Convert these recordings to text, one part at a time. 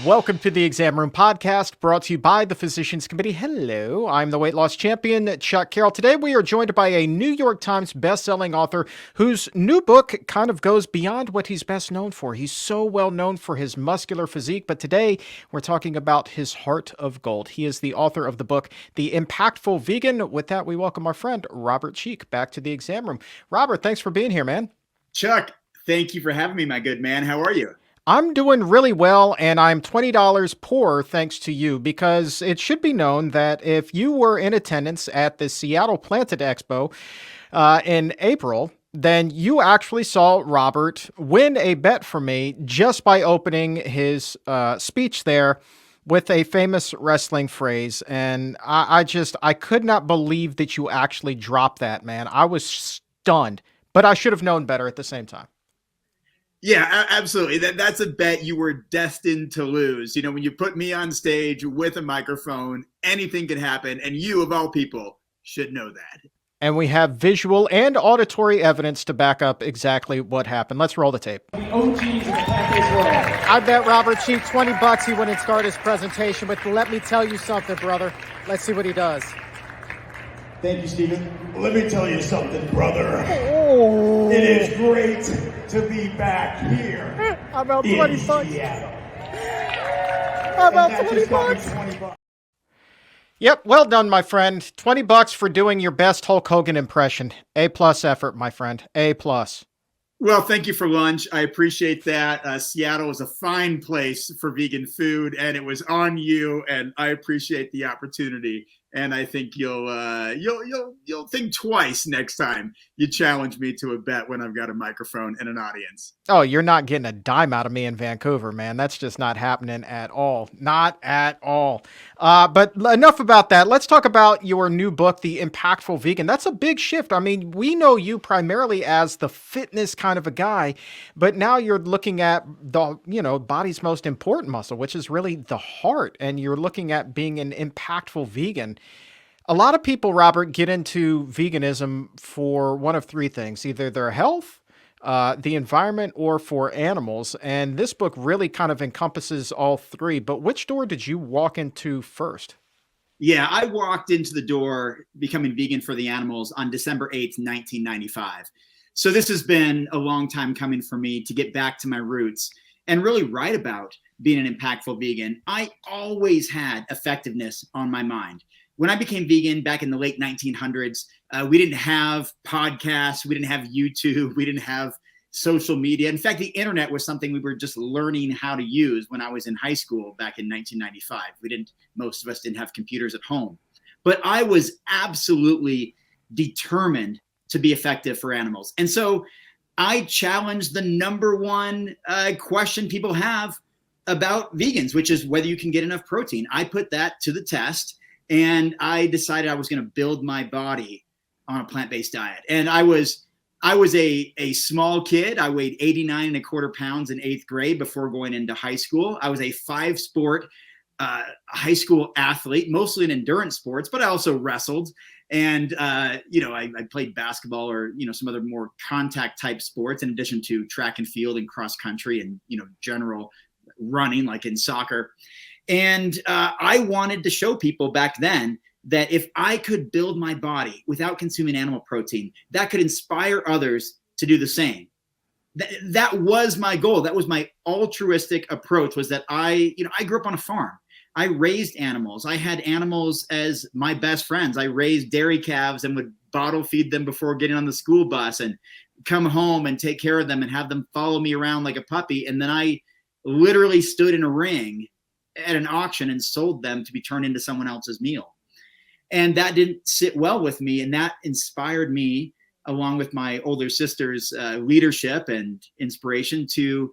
Welcome to the Exam Room Podcast, brought to you by the Physicians Committee. Hello, I'm the weight loss champion, Chuck Carroll. Today we are joined by a New York Times bestselling author whose new book kind of goes beyond what he's best known for. He's so well known for his muscular physique, but today we're talking about his heart of gold. He is the author of the book, The Impactful Vegan. With that, we welcome our friend, Robert Cheeke, back to the Exam Room. Robert, thanks for being here, man. Chuck, thank you for having me, my good man. How are you? I'm doing really well, and I'm $20 poor thanks to you, because it should be known that if you were in attendance at the Seattle Planted Expo in April, then you actually saw Robert win a bet for me just by opening his speech there with a famous wrestling phrase. And I could not believe that you actually dropped that, man. I was stunned, but I should have known better at the same time. Yeah, absolutely. That's a bet you were destined to lose. You know, when you put me on stage with a microphone, anything can happen. And you, of all people, should know that. And we have visual and auditory evidence to back up exactly what happened. Let's roll the tape. The OGs in the plant-based world. I bet Robert Cheeke $20 he wouldn't start his presentation, but let me tell you something, brother. Let's see what he does. Thank you, Stephen. Let me tell you something, brother. Oh. It is great to be back here. How about 20 bucks? Seattle. How about 20 bucks? Yep, well done, my friend. $20 for doing your best Hulk Hogan impression. A+ effort, my friend. A+. Well, thank you for lunch. I appreciate that. Seattle is a fine place for vegan food, and it was on you, and I appreciate the opportunity. And I think you'll think twice next time you challenge me to a bet when I've got a microphone and an audience. Oh, you're not getting a dime out of me in Vancouver, man. That's just not happening at all. Not at all. But enough about that. Let's talk about your new book, The Impactful Vegan. That's a big shift. I mean, we know you primarily as the fitness kind of a guy, but now you're looking at the, body's most important muscle, which is really the heart, and you're looking at being an impactful vegan. A lot of people, Robert, get into veganism for one of three things: either their health, the environment, or for animals. And this book really kind of encompasses all three. But which door did you walk into first? Yeah, I walked into the door becoming vegan for the animals on December 8th, 1995. So this has been a long time coming for me to get back to my roots and really write about being an impactful vegan. I always had effectiveness on my mind. When I became vegan back in the late 1900s, we didn't have podcasts, we didn't have YouTube, we didn't have social media. In fact, the internet was something we were just learning how to use when I was in high school back in 1995. Most of us didn't have computers at home. But I was absolutely determined to be effective for animals. And so I challenged the number one question people have about vegans, which is whether you can get enough protein. I put that to the test. And I decided I was going to build my body on a plant-based diet. And I was a small kid. I weighed 89.25 pounds in 8th grade before going into high school. I was a 5-sport high school athlete, mostly in endurance sports, but I also wrestled. And, I played basketball or, some other more contact type sports in addition to track and field and cross country and, general running like in soccer. And I wanted to show people back then that if I could build my body without consuming animal protein, that could inspire others to do the same. That was my goal. That was my altruistic approach, was that I grew up on a farm. I raised animals. I had animals as my best friends. I raised dairy calves and would bottle feed them before getting on the school bus and come home and take care of them and have them follow me around like a puppy. And then I literally stood in a ring at an auction and sold them to be turned into someone else's meal. And that didn't sit well with me. And that inspired me, along with my older sister's leadership and inspiration, to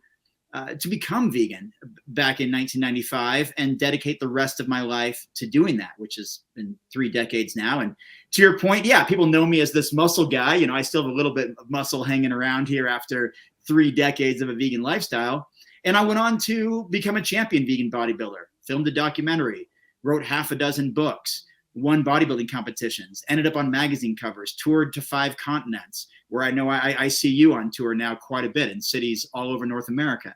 become vegan back in 1995 and dedicate the rest of my life to doing that, which has been 3 decades now. And to your point, yeah, people know me as this muscle guy. I still have a little bit of muscle hanging around here after 3 decades of a vegan lifestyle. And I went on to become a champion vegan bodybuilder, filmed a documentary, wrote 6 books, won bodybuilding competitions, ended up on magazine covers, toured to 5 continents, where I know I see you on tour now quite a bit in cities all over North America.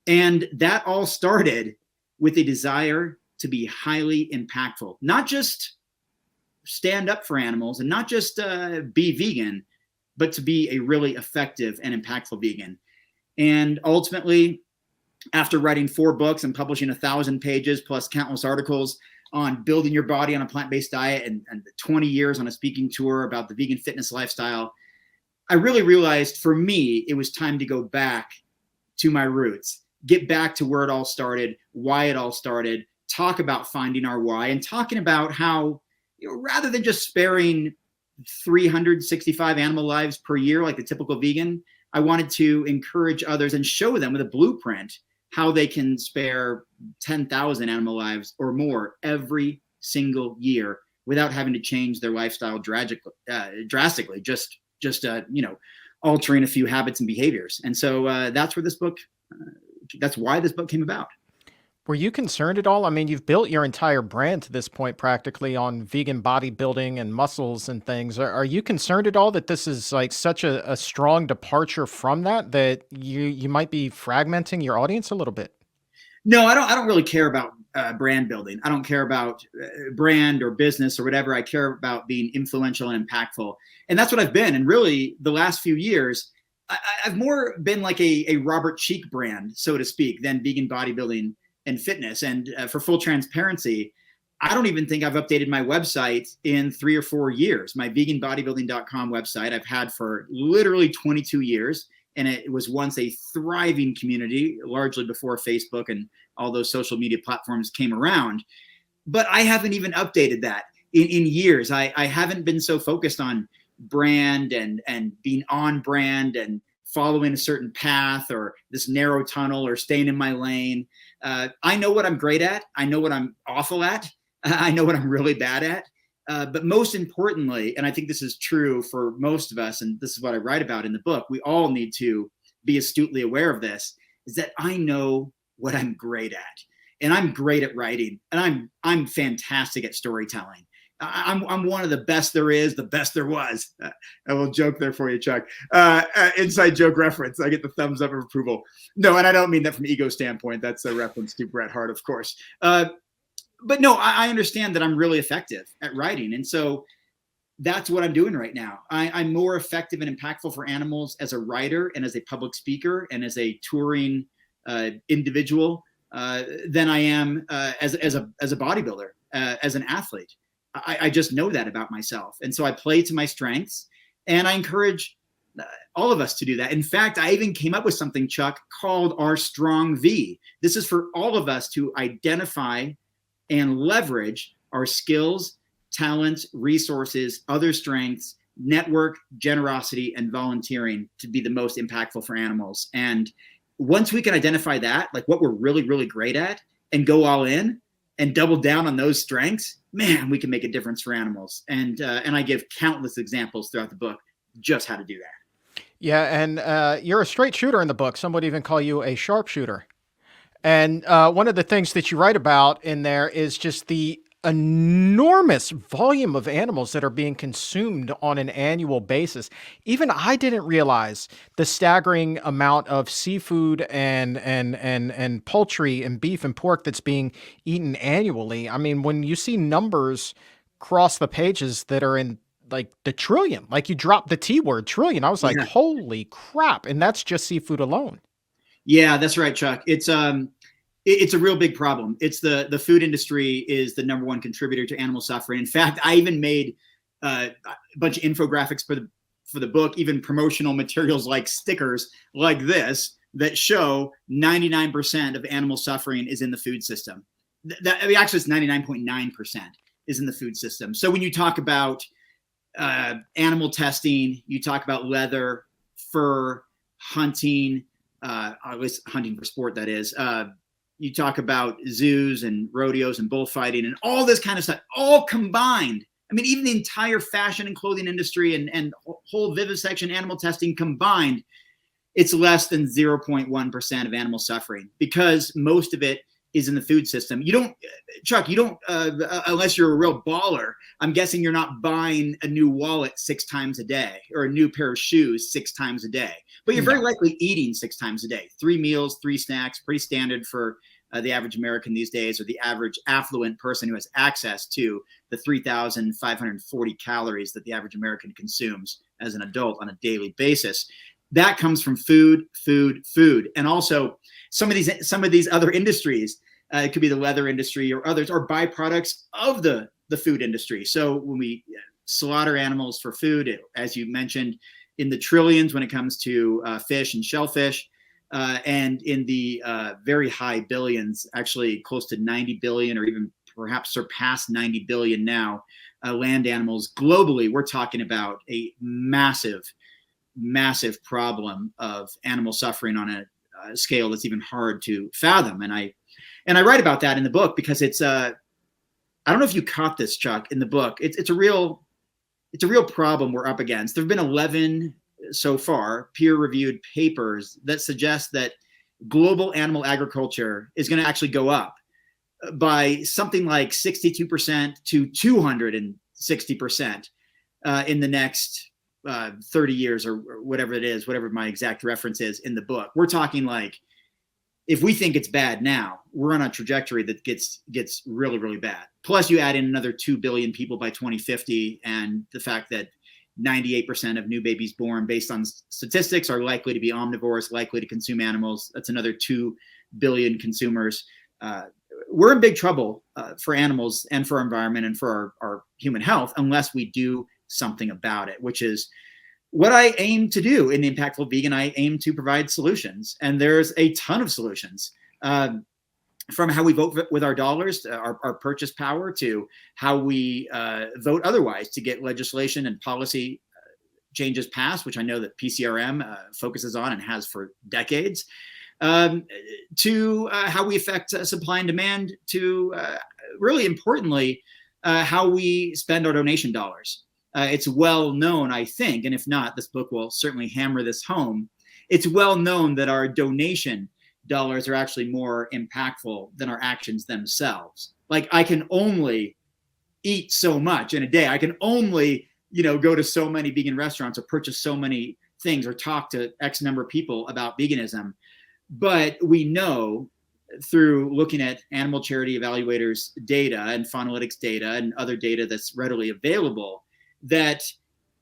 And that all started with a desire to be highly impactful, not just stand up for animals and not just be vegan, but to be a really effective and impactful vegan. And ultimately, after writing 4 books and publishing 1,000 pages plus countless articles on building your body on a plant-based diet and 20 years on a speaking tour about the vegan fitness lifestyle, I really realized for me, it was time to go back to my roots, get back to where it all started, why it all started, talk about finding our why, and talking about how, rather than just sparing 365 animal lives per year like the typical vegan, I wanted to encourage others and show them with a blueprint how they can spare 10,000 animal lives or more every single year without having to change their lifestyle drastically, just altering a few habits and behaviors. And so that's why this book came about. Were you concerned at all? I mean, you've built your entire brand to this point practically on vegan bodybuilding and muscles and things. Are you concerned at all that this is like such a strong departure from that you might be fragmenting your audience a little bit? No, I don't really care about brand building. I don't care about brand or business or whatever. I care about being influential and impactful. And that's what I've been. And really the last few years, I've more been like a Robert Cheeke brand, so to speak, than vegan bodybuilding and fitness. And for full transparency, I don't even think I've updated my website in 3 or 4 years. My veganbodybuilding.com website I've had for literally 22 years. And it was once a thriving community, largely before Facebook and all those social media platforms came around. But I haven't even updated that in years. I haven't been so focused on brand and being on brand and following a certain path or this narrow tunnel or staying in my lane. I know what I'm great at. I know what I'm awful at. I know what I'm really bad at. But most importantly, and I think this is true for most of us, and this is what I write about in the book, we all need to be astutely aware of this, is that I know what I'm great at. And I'm great at writing, and I'm fantastic at storytelling. I'm one of the best there is, the best there was. A little joke there for you, Chuck. Inside joke reference. I get the thumbs up of approval. No, and I don't mean that from an ego standpoint. That's a reference to Bret Hart, of course. But no, I understand that I'm really effective at writing. And so that's what I'm doing right now. I'm more effective and impactful for animals as a writer and as a public speaker and as a touring individual than I am as a bodybuilder, as an athlete. I just know that about myself. And so I play to my strengths, and I encourage all of us to do that. In fact, I even came up with something, Chuck, called our Strong V. This is for all of us to identify and leverage our skills, talents, resources, other strengths, network, generosity, and volunteering to be the most impactful for animals. And once we can identify that, like what we're really, really great at, and go all in and double down on those strengths, man, we can make a difference for animals. And I give countless examples throughout the book just how to do that. Yeah, and you're a straight shooter in the book. Some would even call you a sharpshooter. And one of the things that you write about in there is just the enormous volume of animals that are being consumed on an annual basis. Even I didn't realize the staggering amount of seafood and poultry and beef and pork that's being eaten annually. I mean, when you see numbers cross the pages that are in like the trillion, like you dropped the T word, trillion, I was like, holy crap. And that's just seafood alone. Yeah, that's right, Chuck. It's a real big problem. It's the food industry is the #1 contributor to animal suffering. In fact, I even made a bunch of infographics for the book, even promotional materials like stickers like this that show 99% of animal suffering is in the food system. Actually, it's 99.9% is in the food system. So when you talk about animal testing, you talk about leather, fur, hunting, at least hunting for sport, that is. You talk about zoos and rodeos and bullfighting and all this kind of stuff, all combined. I mean, even the entire fashion and clothing industry and whole vivisection animal testing combined, it's less than 0.1% of animal suffering, because most of it is in the food system. You don't, Chuck, unless you're a real baller, I'm guessing you're not buying a new wallet 6 times a day or a new pair of shoes 6 times a day, but you're very likely eating 6 times a day, 3 meals, 3 snacks, pretty standard for the average American these days, or the average affluent person who has access to the 3,540 calories that the average American consumes as an adult on a daily basis. That comes from food, food, food. And also some of these other industries, it could be the leather industry or others, are byproducts of the food industry. So when we slaughter animals for food, as you mentioned, in the trillions when it comes to fish and shellfish, and in the very high billions, actually close to 90 billion, or even perhaps surpassed 90 billion now, land animals globally. We're talking about a massive, massive problem of animal suffering on a scale that's even hard to fathom. And I write about that in the book because it's I don't know if you caught this, Chuck, in the book. It's a real problem we're up against. There have been 11 so far peer-reviewed papers that suggest that global animal agriculture is going to actually go up by something like 62% to 260% in the next 30 years, or whatever it is, whatever my exact reference is in the book. We're talking like, if we think it's bad now, we're on a trajectory that gets really, really bad. Plus, you add in another 2 billion people by 2050, and the fact that 98% of new babies born, based on statistics, are likely to be omnivores, likely to consume animals. That's another 2 billion consumers. We're in big trouble for animals and for our environment and for our human health unless we do something about it, which is what I aim to do in Impactful Vegan. I aim to provide solutions, and there's a ton of solutions, from how we vote with our dollars, our purchase power, to how we vote otherwise to get legislation and policy changes passed, which I know that PCRM focuses on and has for decades, to how we affect supply and demand, to really importantly, how we spend our donation dollars. It's well known, I think, and if not, this book will certainly hammer this home. It's well known that our donation dollars are actually more impactful than our actions themselves. Like, I can only eat so much in a day. I can only, go to so many vegan restaurants or purchase so many things or talk to X number of people about veganism. But we know through looking at animal charity evaluators' data and Faunalytics data and other data that's readily available, that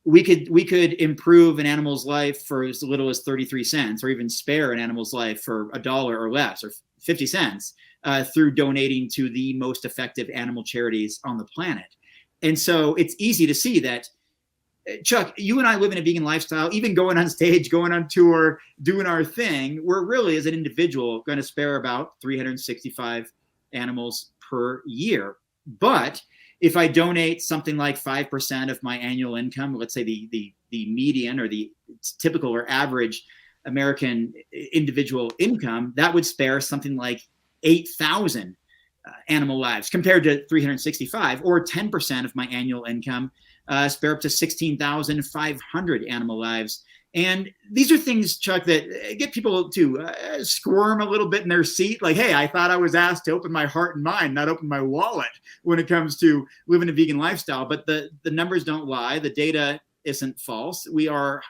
we could improve an animal's life for as little as 33 cents, or even spare an animal's life for $1 or less, or 50 cents, through donating to the most effective animal charities on the planet. And so it's easy to see that, Chuck, you and I live in a vegan lifestyle, even going on stage, going on tour, doing our thing, we're really, as an individual, going to spare about 365 animals per year. But if I donate something like 5% of my annual income, let's say the median or the typical or average American individual income, that would spare something like 8,000 animal lives compared to 365, or 10% of my annual income, spare up to 16,500 animal lives. And these are things, Chuck, that get people to squirm a little bit in their seat. Like, hey, I thought I was asked to open my heart and mind, not open my wallet when it comes to living a vegan lifestyle. But the numbers don't lie. The data isn't false. We are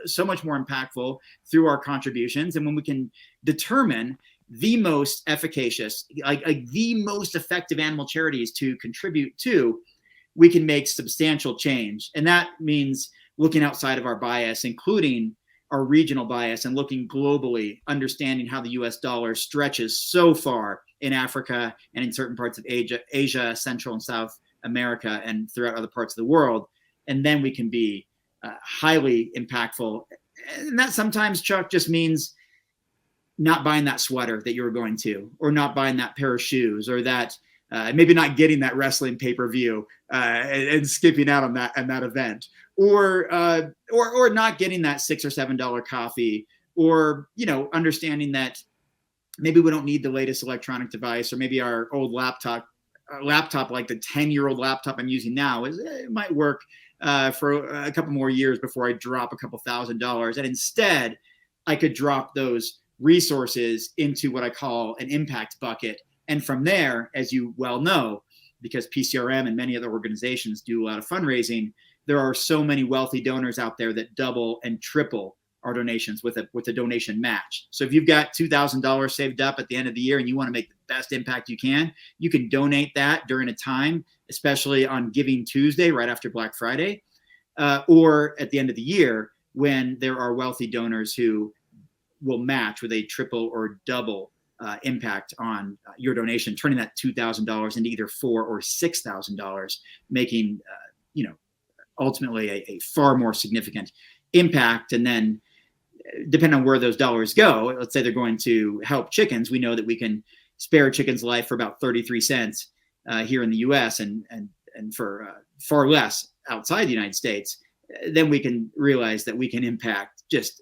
so much more impactful through our contributions. And when we can determine the most efficacious, like the most effective animal charities to contribute to, we can make substantial change. And that means looking outside of our bias, including our regional bias, and looking globally, understanding how the US dollar stretches so far in Africa and in certain parts of Asia, Central and South America, and throughout other parts of the world. And then we can be highly impactful. And that sometimes, Chuck, just means not buying that sweater that you were going to, or not buying that pair of shoes, or that maybe not getting that wrestling pay-per-view and skipping out on that event, or not getting that $6 or $7 coffee, or understanding that maybe we don't need the latest electronic device, or maybe our old laptop, like the 10-year-old laptop I'm using now, it might work for a couple more years before I drop a couple $1,000s, and instead I could drop those resources into what I call an impact bucket. And from there, as you well know, because PCRM and many other organizations do a lot of fundraising, there are so many wealthy donors out there that double and triple our donations with a donation match. So if you've got $2,000 saved up at the end of the year and you want to make best impact you can. You can donate that during a time, especially on Giving Tuesday, right after Black Friday, or at the end of the year when there are wealthy donors who will match with a triple or double impact on your donation, turning that $2,000 into either $4,000 or $6,000, making ultimately a far more significant impact. And then, depending on where those dollars go, let's say they're going to help chickens, we know that we can spare a chicken's life for about 33 cents here in the U.S. and for far less outside the United States. Then we can realize that we can impact just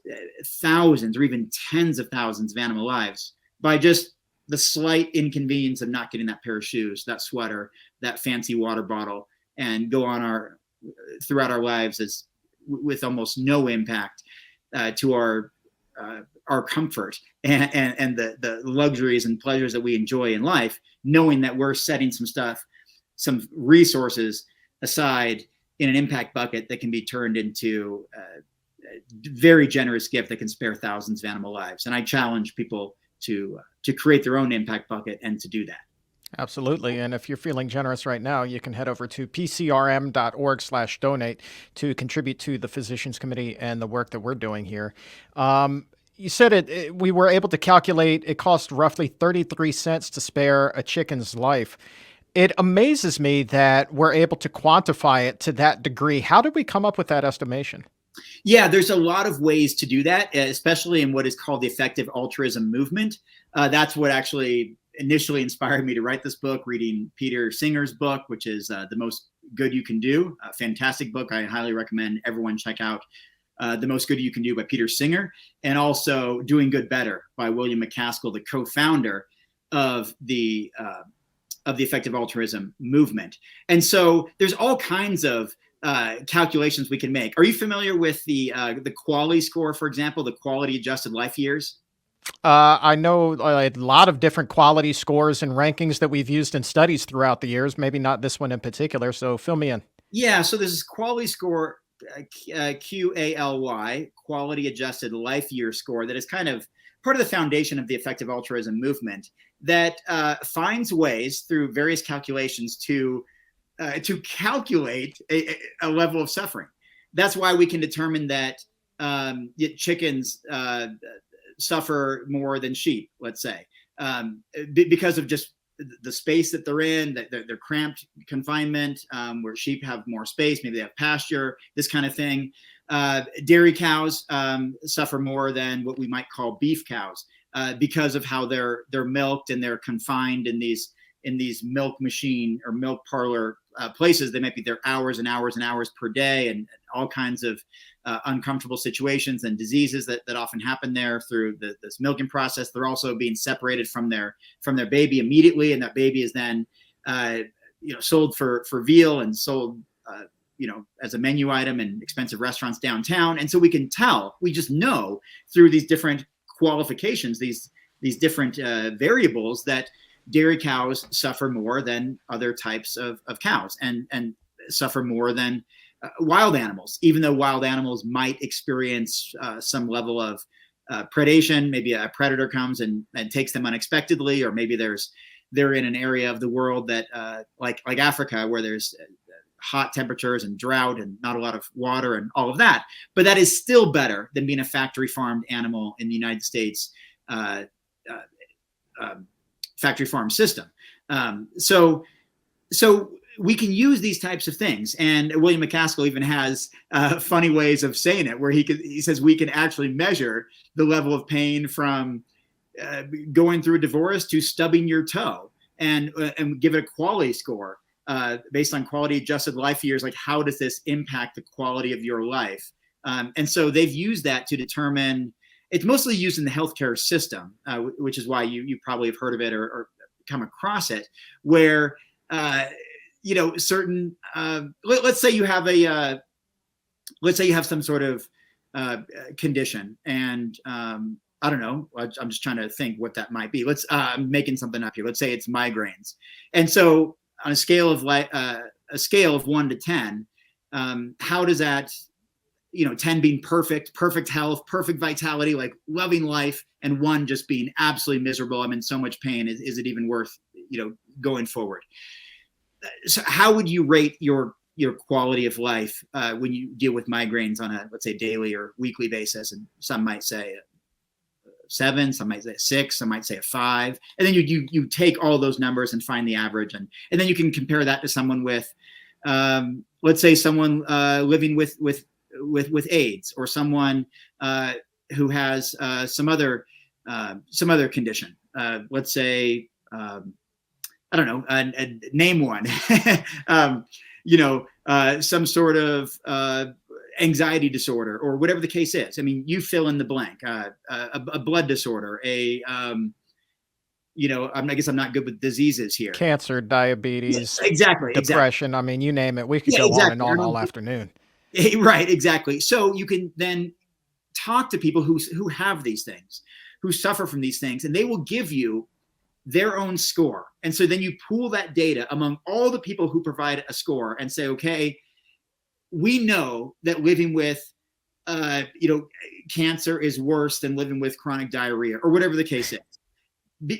thousands or even tens of thousands of animal lives by just the slight inconvenience of not getting that pair of shoes, that sweater, that fancy water bottle, and go on throughout our lives as with almost no impact to our comfort and the luxuries and pleasures that we enjoy in life, knowing that we're setting some resources aside in an impact bucket that can be turned into a very generous gift that can spare thousands of animal lives. And I challenge people to create their own impact bucket and to do that. Absolutely. And if you're feeling generous right now, you can head over to pcrm.org/donate to contribute to the Physicians Committee and the work that we're doing here. You said we were able to calculate it cost roughly 33 cents to spare a chicken's life. It amazes me that we're able to quantify it to that degree. How did we come up with that estimation? Yeah, there's a lot of ways to do that, especially in what is called the effective altruism movement. That's what actually initially inspired me to write this book, reading Peter Singer's book, which is The Most Good You Can Do. A fantastic book. I highly recommend everyone check out The Most Good You Can Do by Peter Singer, and also Doing Good Better by William McCaskill, the co-founder of the effective altruism movement. And so there's all kinds of calculations we can make. Are you familiar with the quality score, for example, the quality adjusted life years? I know a lot of different quality scores and rankings that we've used in studies throughout the years, maybe not this one in particular. So fill me in. Yeah, so there's this quality score, QALY, quality adjusted life year score, that is kind of part of the foundation of the effective altruism movement, that finds ways through various calculations to calculate a level of suffering. That's why we can determine that chickens suffer more than sheep, let's say, because of just the space that they're in, that they're cramped confinement, where sheep have more space, maybe they have pasture, this kind of thing. Dairy cows suffer more than what we might call beef cows because of how they're milked and they're confined in these milk machine or milk parlor places. They might be there hours and hours and hours per day, and all kinds of uncomfortable situations and diseases that often happen there through this milking process. They're also being separated from their baby immediately, and that baby is then sold for veal and sold as a menu item in expensive restaurants downtown. And so we just know through these different qualifications, these different variables, that dairy cows suffer more than other types of cows and suffer more than wild animals, even though wild animals might experience some level of predation. Maybe a predator comes and takes them unexpectedly, or maybe they're in an area of the world that like Africa, where there's hot temperatures and drought and not a lot of water and all of that. But that is still better than being a factory farmed animal in the United States factory farm system. So we can use these types of things. And William McCaskill even has funny ways of saying it, where he says we can actually measure the level of pain from going through a divorce to stubbing your toe, and give it a quality score based on quality adjusted life years. Like, how does this impact the quality of your life? And so they've used that to determine. It's mostly used in the healthcare system, which is why you probably have heard of it or come across it, where certain let's say you have some sort of condition, and I don't know, I'm just trying to think what that might be. I'm making something up here. Let's say it's migraines, and so on a scale of 1 to 10, how does that 10 being perfect health, perfect vitality, like loving life, and 1 just being absolutely miserable. I'm in so much pain. Is it even worth, going forward? So how would you rate your quality of life when you deal with migraines on a, let's say, daily or weekly basis? And some might say 7, some might say 6, some might say a 5. And then you take all those numbers and find the average, and then you can compare that to someone with, let's say, someone living with AIDS, or someone who has some other condition. Let's say, I don't know, name one. Some sort of anxiety disorder, or whatever the case is. I mean, you fill in the blank. A blood disorder, I guess I'm not good with diseases here. Cancer, diabetes, yes, exactly, depression. Exactly. I mean, you name it. We could go on and on all afternoon. Right, exactly. So you can then talk to people who have these things, who suffer from these things, and they will give you their own score. And so then you pool that data among all the people who provide a score and say, okay, we know that living with, cancer is worse than living with chronic diarrhea, or whatever the case is. We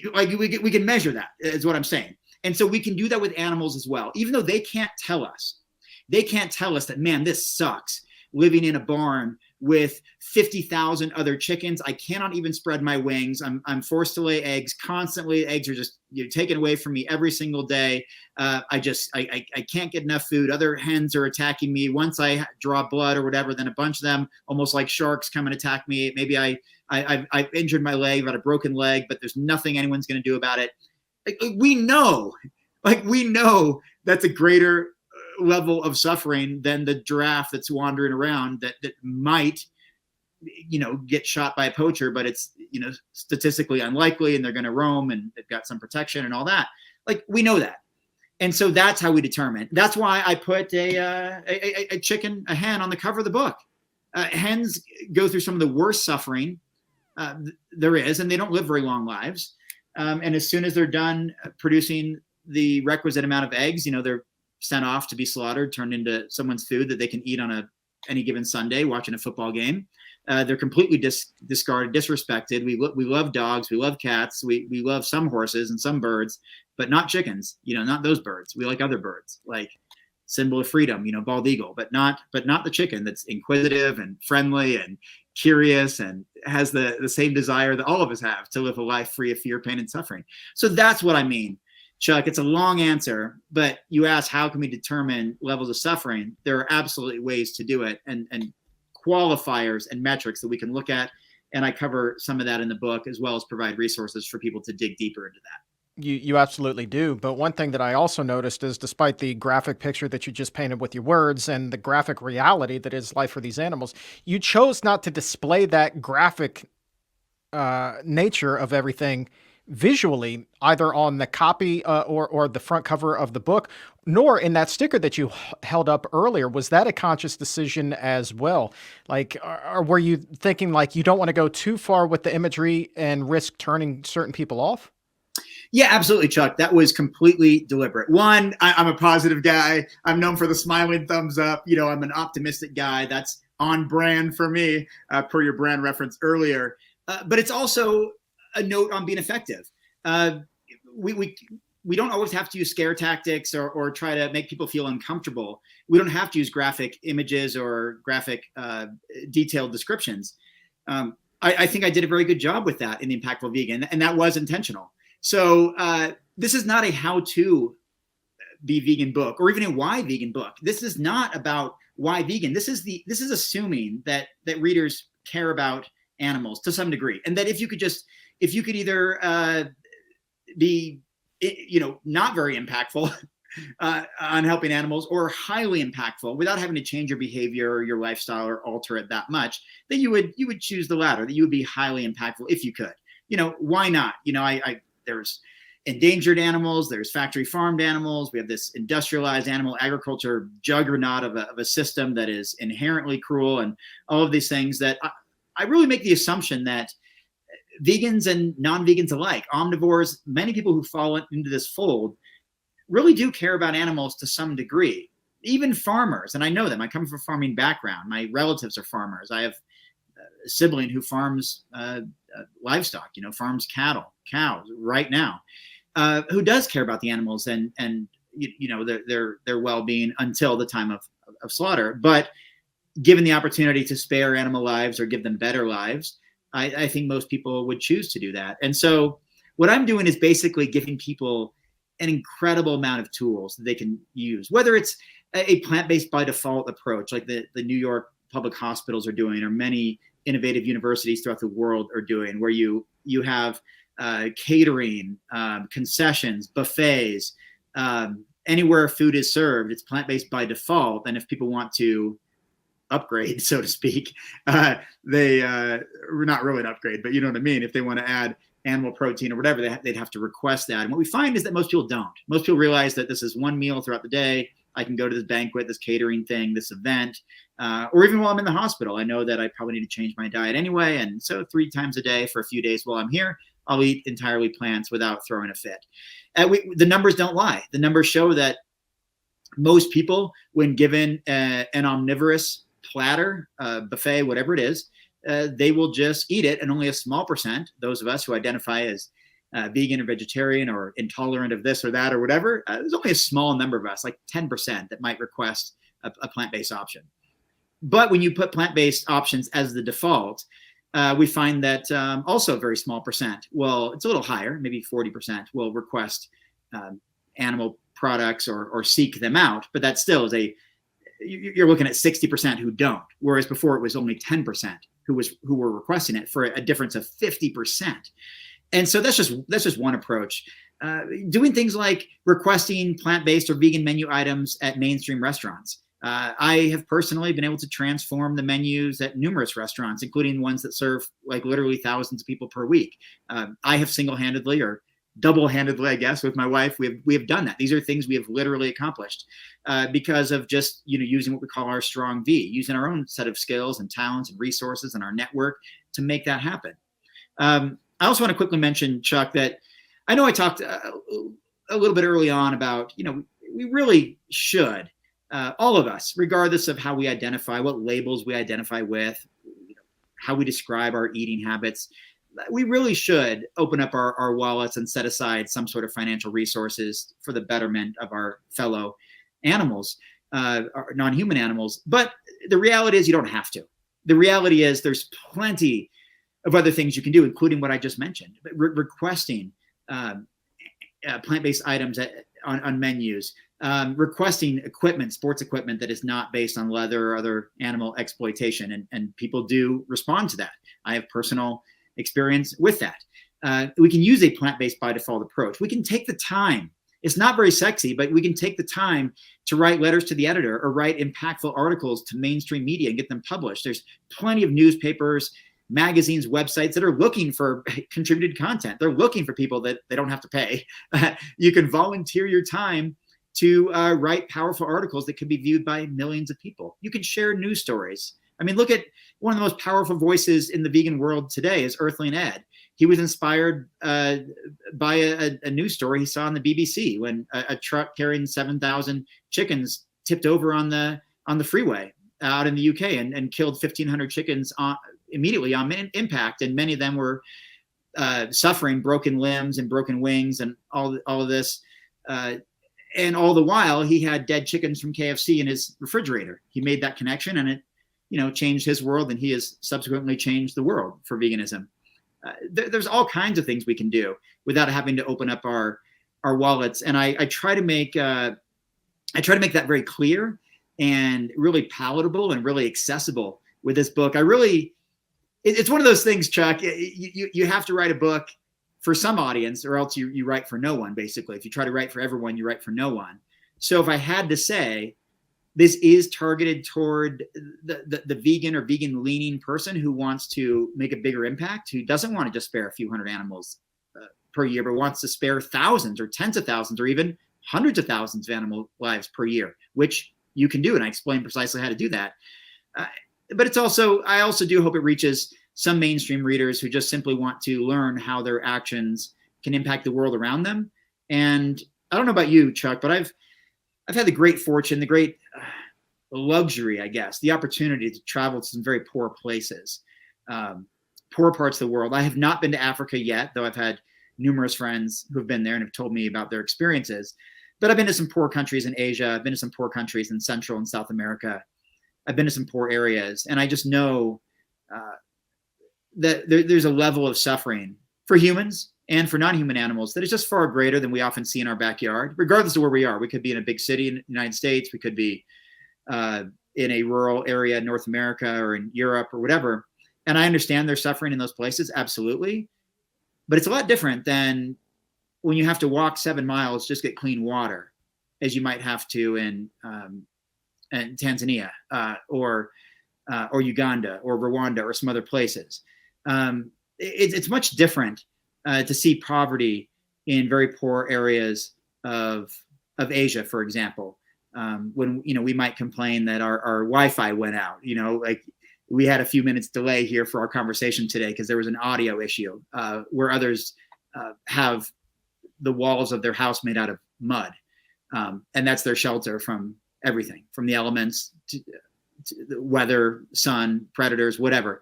can measure that, is what I'm saying. And so we can do that with animals as well, even though they can't tell us. They can't tell us that, man, this sucks, living in a barn with 50,000 other chickens. I cannot even spread my wings. I'm forced to lay eggs constantly. Eggs are just taken away from me every single day. I can't get enough food. Other hens are attacking me. Once I draw blood or whatever, then a bunch of them, almost like sharks, come and attack me. Maybe I've injured my leg, I've got a broken leg, but there's nothing anyone's going to do about it. We know that's a greater level of suffering than the giraffe that's wandering around that might, get shot by a poacher, but it's, statistically unlikely, and they're going to roam, and they've got some protection and all that. Like, we know that. And so that's how we determine. That's why I put a chicken, a hen on the cover of the book. Hens go through some of the worst suffering there is, and they don't live very long lives. And as soon as they're done producing the requisite amount of eggs, they're sent off to be slaughtered, turned into someone's food that they can eat on any given Sunday watching a football game. They're completely discarded, disrespected. We love dogs, we love cats, we love some horses and some birds, but not chickens. Not those birds. We like other birds, like symbol of freedom, bald eagle, but not the chicken that's inquisitive and friendly and curious and has the same desire that all of us have, to live a life free of fear, pain, and suffering. So that's what I mean, Chuck. It's a long answer, but you asked, how can we determine levels of suffering? There are absolutely ways to do it, and qualifiers and metrics that we can look at. And I cover some of that in the book, as well as provide resources for people to dig deeper into that. You absolutely do. But one thing that I also noticed is, despite the graphic picture that you just painted with your words and the graphic reality that is life for these animals, you chose not to display that graphic nature of everything visually, either on the copy or the front cover of the book, nor in that sticker that you held up earlier. Was that a conscious decision as well? Like, or were you thinking like you don't want to go too far with the imagery and risk turning certain people off? Yeah, absolutely, Chuck. That was completely deliberate. One, I'm a positive guy. I'm known for the smiling thumbs up. I'm an optimistic guy. That's on brand for me, per your brand reference earlier. But it's also a note on being effective. We don't always have to use scare tactics or try to make people feel uncomfortable. We don't have to use graphic images or graphic detailed descriptions. I think I did a very good job with that in The Impactful Vegan, and that was intentional. So this is not a how-to be vegan book, or even a why vegan book. This is not about why vegan. This is assuming that readers care about animals to some degree, and that if you could either be, not very impactful on helping animals, or highly impactful without having to change your behavior or your lifestyle or alter it that much, then you would choose the latter, that you would be highly impactful if you could. Why not? There's endangered animals, there's factory farmed animals. We have this industrialized animal agriculture juggernaut of a system that is inherently cruel, and all of these things that I really make the assumption that vegans and non-vegans alike, omnivores, many people who fall into this fold, really do care about animals to some degree. even farmers, and I know them. I come from a farming background. My relatives are farmers. I have a sibling who farms livestock, farms cattle, cows right now, who does care about the animals and their well-being until the time of slaughter. But given the opportunity to spare animal lives or give them better lives, I think most people would choose to do that. And so what I'm doing is basically giving people an incredible amount of tools that they can use, whether it's a plant-based by default approach like the New York public hospitals are doing, or many innovative universities throughout the world are doing, where you have catering, concessions, buffets, anywhere food is served, it's plant-based by default. And if people want to upgrade, so to speak, they not really an upgrade, but you know what I mean. If they want to add animal protein or whatever, they'd have to request that. And what we find is that most people don't. Most people realize that this is one meal throughout the day. I can go to this banquet, this catering thing, this event, or even while I'm in the hospital. I know that I probably need to change my diet anyway. And so 3 times a day for a few days while I'm here, I'll eat entirely plants without throwing a fit. The numbers don't lie. The numbers show that most people, when given an omnivorous platter, buffet, whatever it is, they will just eat it. And only a small percent, those of us who identify as vegan or vegetarian or intolerant of this or that or whatever, there's only a small number of us, like 10%, that might request a plant-based option. But when you put plant-based options as the default, we find that also a very small percent, well, it's a little higher, maybe 40% will request animal products or seek them out. But that still is you're looking at 60% who don't, whereas before it was only 10% who were requesting it, for a difference of 50%. And so that's just one approach. Doing things like requesting plant-based or vegan menu items at mainstream restaurants. I have personally been able to transform the menus at numerous restaurants, including ones that serve like literally thousands of people per week. I have single-handedly or double-handedly, I guess, with my wife, we have done that. These are things we have literally accomplished because of just using what we call our strong V, using our own set of skills and talents and resources and our network to make that happen. I also want to quickly mention, Chuck, that I know I talked a little bit early on about, we really should, all of us, regardless of how we identify, what labels we identify with, how we describe our eating habits, we really should open up our wallets and set aside some sort of financial resources for the betterment of our fellow animals, non-human animals. But the reality is you don't have to. The reality is there's plenty of other things you can do, including what I just mentioned, requesting plant-based items on menus, requesting equipment, sports equipment that is not based on leather or other animal exploitation. And people do respond to that. I have personal experience with that. We can use a plant-based by default approach. We can take the time. It's not very sexy, but we can take the time to write letters to the editor or write impactful articles to mainstream media and get them published. There's plenty of newspapers, magazines, websites that are looking for contributed content. They're looking for people that they don't have to pay. You can volunteer your time to write powerful articles that could be viewed by millions of people. You can share news stories. I mean, look at one of the most powerful voices in the vegan world today is Earthling Ed. He was inspired by a news story he saw on the BBC when a truck carrying 7,000 chickens tipped over on the freeway out in the UK and killed 1,500 chickens immediately on impact, and many of them were suffering broken limbs and broken wings and all of this. And all the while, he had dead chickens from KFC in his refrigerator. He made that connection, and it changed his world, and he has subsequently changed the world for veganism. There's all kinds of things we can do without having to open up our wallets. And I try to make that very clear and really palatable and really accessible with this book. It's one of those things, Chuck. You have to write a book for some audience, or else you write for no one. Basically, if you try to write for everyone, you write for no one. So if I had to say, this is targeted toward the vegan or vegan leaning person who wants to make a bigger impact, who doesn't want to just spare a few hundred animals per year, but wants to spare thousands or tens of thousands or even hundreds of thousands of animal lives per year, which you can do. And I explain precisely how to do that. But I also do hope it reaches some mainstream readers who just simply want to learn how their actions can impact the world around them. And I don't know about you, Chuck, but I've had the great fortune, the great luxury, I guess, the opportunity to travel to some very poor places, poor parts of the world. I have not been to Africa yet, though I've had numerous friends who've been there and have told me about their experiences. But I've been to some poor countries in Asia. I've been to some poor countries in Central and South America. I've been to some poor areas, and I just know that there's a level of suffering for humans and for non-human animals that is just far greater than we often see in our backyard, regardless of where we are. We could be in a big city in the United States. We could be in a rural area in North America or in Europe or whatever. And I understand their suffering in those places, absolutely. But it's a lot different than when you have to walk 7 miles just get clean water, as you might have to in Tanzania or Uganda or Rwanda or some other places. It's much different to see poverty in very poor areas of Asia, for example. When we might complain that our Wi-Fi went out, like we had a few minutes delay here for our conversation today because there was an audio issue, where others have the walls of their house made out of mud, and that's their shelter from everything, from the elements to the weather, sun, predators, whatever.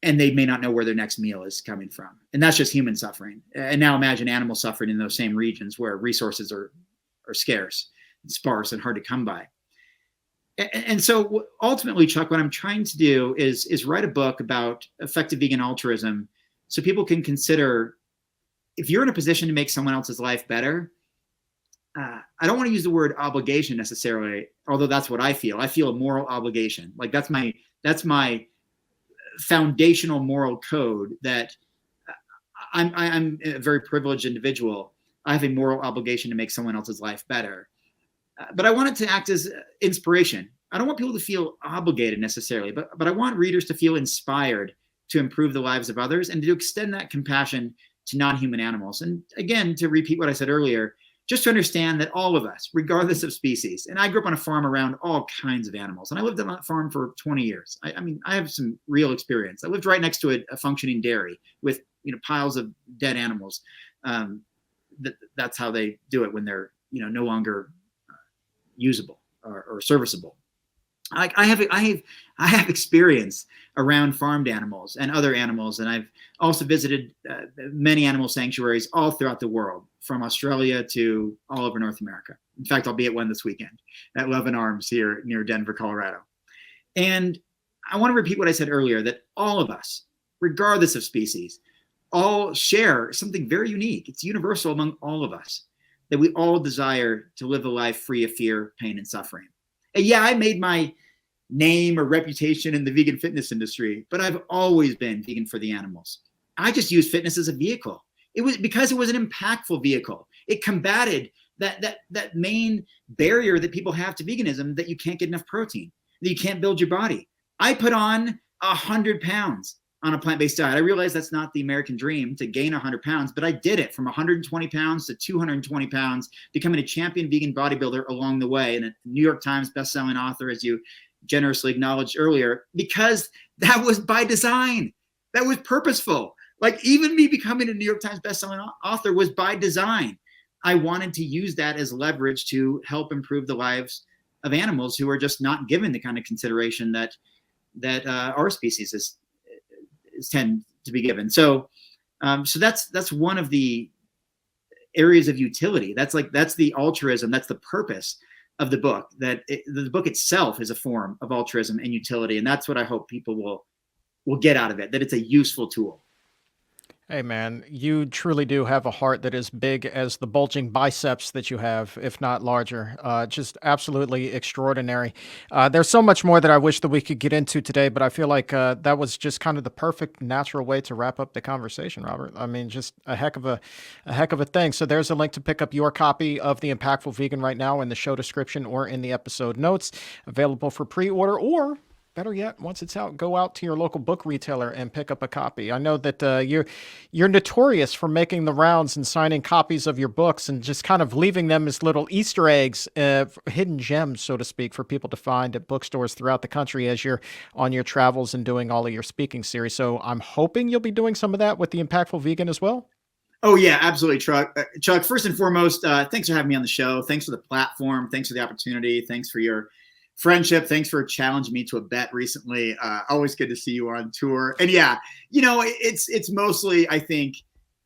And they may not know where their next meal is coming from. And that's just human suffering. And now imagine animal suffering in those same regions where resources are scarce, and sparse, and hard to come by. And so ultimately, Chuck, what I'm trying to do is write a book about effective vegan altruism so people can consider, if you're in a position to make someone else's life better, I don't want to use the word obligation necessarily, although that's what I feel. I feel a moral obligation. Like that's my foundational moral code that I'm a very privileged individual. I have a moral obligation to make someone else's life better. But I want it to act as inspiration. I don't want people to feel obligated necessarily, but I want readers to feel inspired to improve the lives of others and to extend that compassion to non-human animals. And again, to repeat what I said earlier, just to understand that all of us, regardless of species, and I grew up on a farm around all kinds of animals, and I lived on that farm for 20 years. I mean, I have some real experience. I lived right next to a functioning dairy with piles of dead animals. That's how they do it when they're no longer usable or serviceable. I have experience around farmed animals and other animals, and I've also visited many animal sanctuaries all throughout the world, from Australia to all over North America. In fact, I'll be at one this weekend at Love and Arms here near Denver, Colorado. And I want to repeat what I said earlier, that all of us, regardless of species, all share something very unique. It's universal among all of us, that we all desire to live a life free of fear, pain, and suffering. And yeah, I made my name or reputation in the vegan fitness industry, but I've always been vegan for the animals. I just use fitness as a vehicle. It was because it was an impactful vehicle. It combated that main barrier that people have to veganism, that you can't get enough protein, that you can't build your body. I put on 100 pounds on a plant-based diet. I realized that's not the American dream, to gain 100 pounds, but I did it from 120 pounds to 220 pounds, becoming a champion vegan bodybuilder along the way, and a New York Times bestselling author, as you generously acknowledged earlier, because that was by design. That was purposeful. Like, even me becoming a New York Times bestselling author was by design. I wanted to use that as leverage to help improve the lives of animals who are just not given the kind of consideration that our species is tend to be given. So that's one of the areas of utility. That's the altruism. That's the purpose of the book. The book itself is a form of altruism and utility, and that's what I hope people will get out of it. That it's a useful tool. Hey, man, you truly do have a heart that is big as the bulging biceps that you have, if not larger. Just absolutely extraordinary. There's so much more that I wish that we could get into today, but I feel like that was just kind of the perfect natural way to wrap up the conversation, Robert. I mean, just a heck of a thing. So there's a link to pick up your copy of The Impactful Vegan right now in the show description or in the episode notes, available for pre-order, or better yet, once it's out, go out to your local book retailer and pick up a copy. I know that you're notorious for making the rounds and signing copies of your books and just kind of leaving them as little Easter eggs, hidden gems, so to speak, for people to find at bookstores throughout the country as you're on your travels and doing all of your speaking series. So I'm hoping you'll be doing some of that with The Impactful Vegan as well. Oh yeah, absolutely, Chuck. Chuck, first and foremost, thanks for having me on the show. Thanks for the platform. Thanks for the opportunity. Thanks for your friendship. Thanks for challenging me to a bet recently. Always good to see you on tour. And yeah, it's mostly, I think,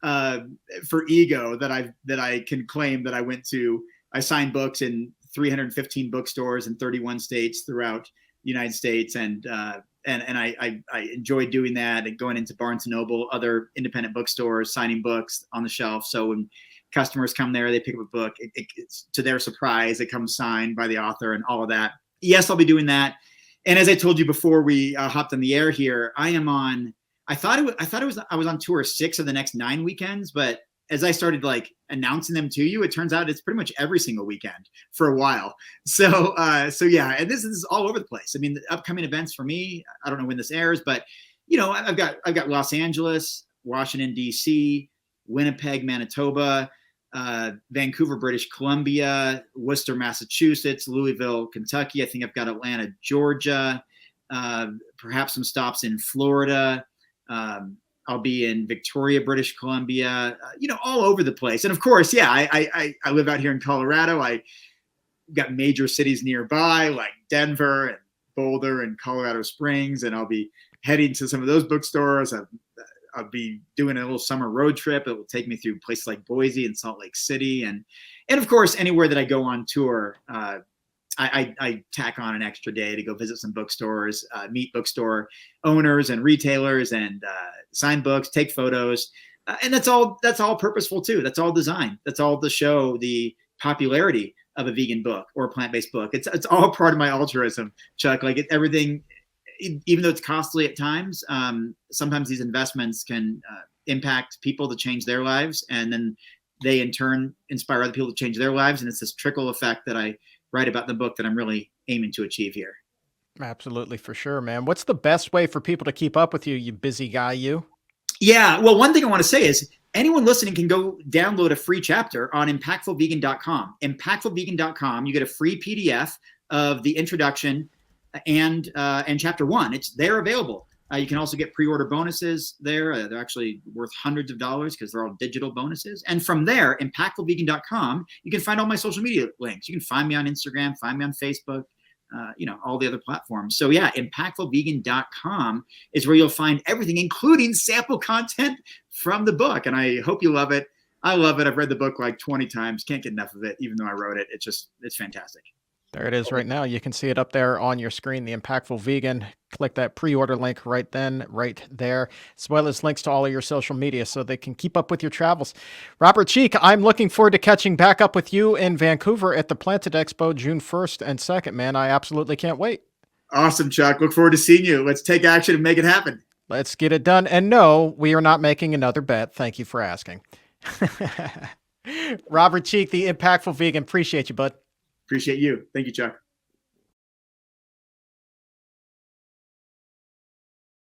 for ego that I can claim that I signed books in 315 bookstores in 31 states throughout the United States, and I enjoyed doing that and going into Barnes and Noble, other independent bookstores, signing books on the shelf. So when customers come there, they pick up a book. It's to their surprise, it comes signed by the author and all of that. Yes, I'll be doing that. And as I told you before we hopped on the air here, I am on. I was on tour 6 of the next 9 weekends, but as I started like announcing them to you, it turns out it's pretty much every single weekend for a while. So yeah, and this is all over the place. I mean, the upcoming events for me, I don't know when this airs, but I've got Los Angeles, Washington, D.C., Winnipeg, Manitoba, Vancouver, British Columbia, Worcester, Massachusetts, Louisville, Kentucky. I think I've got Atlanta, Georgia, perhaps some stops in Florida. I'll be in Victoria, British Columbia, all over the place. And of course, yeah, I live out here in Colorado. I got major cities nearby like Denver and Boulder and Colorado Springs, and I'll be heading to some of those bookstores. I'll be doing a little summer road trip. It will take me through places like Boise and Salt Lake City, and of course, anywhere that I go on tour, I tack on an extra day to go visit some bookstores, meet bookstore owners and retailers, and sign books, take photos, and that's all purposeful too. That's all design. That's all to show the popularity of a vegan book or a plant-based book. It's all part of my altruism, Chuck. Like everything, even though it's costly at times, sometimes these investments can impact people to change their lives, and then they in turn inspire other people to change their lives, and it's this trickle effect that I write about in the book that I'm really aiming to achieve here. Absolutely, for sure, man. What's the best way for people to keep up with you, you busy guy, you? Yeah, well, one thing I want to say is anyone listening can go download a free chapter on impactfulvegan.com. Impactfulvegan.com, you get a free PDF of the introduction and chapter 1. It's there available. You can also get pre-order bonuses there. They're actually worth hundreds of dollars because they're all digital bonuses. And from there, impactfulvegan.com, you can find all my social media links. You can find me on Instagram, find me on Facebook, all the other platforms. So yeah, impactfulvegan.com is where you'll find everything, including sample content from the book. And I hope you love it. I love it. I've read the book like 20 times. Can't get enough of it, even though I wrote it. It's fantastic. There it is right now. You can see it up there on your screen, The Impactful Vegan. Click that pre-order link right there, as well as links to all of your social media so they can keep up with your travels. Robert Cheeke, I'm looking forward to catching back up with you in Vancouver at the Planted Expo June 1st and 2nd, man. I absolutely can't wait. Awesome, Chuck. Look forward to seeing you. Let's take action and make it happen. Let's get it done. And no, we are not making another bet. Thank you for asking. Robert Cheeke, The Impactful Vegan. Appreciate you, bud. Appreciate you. Thank you, Chuck.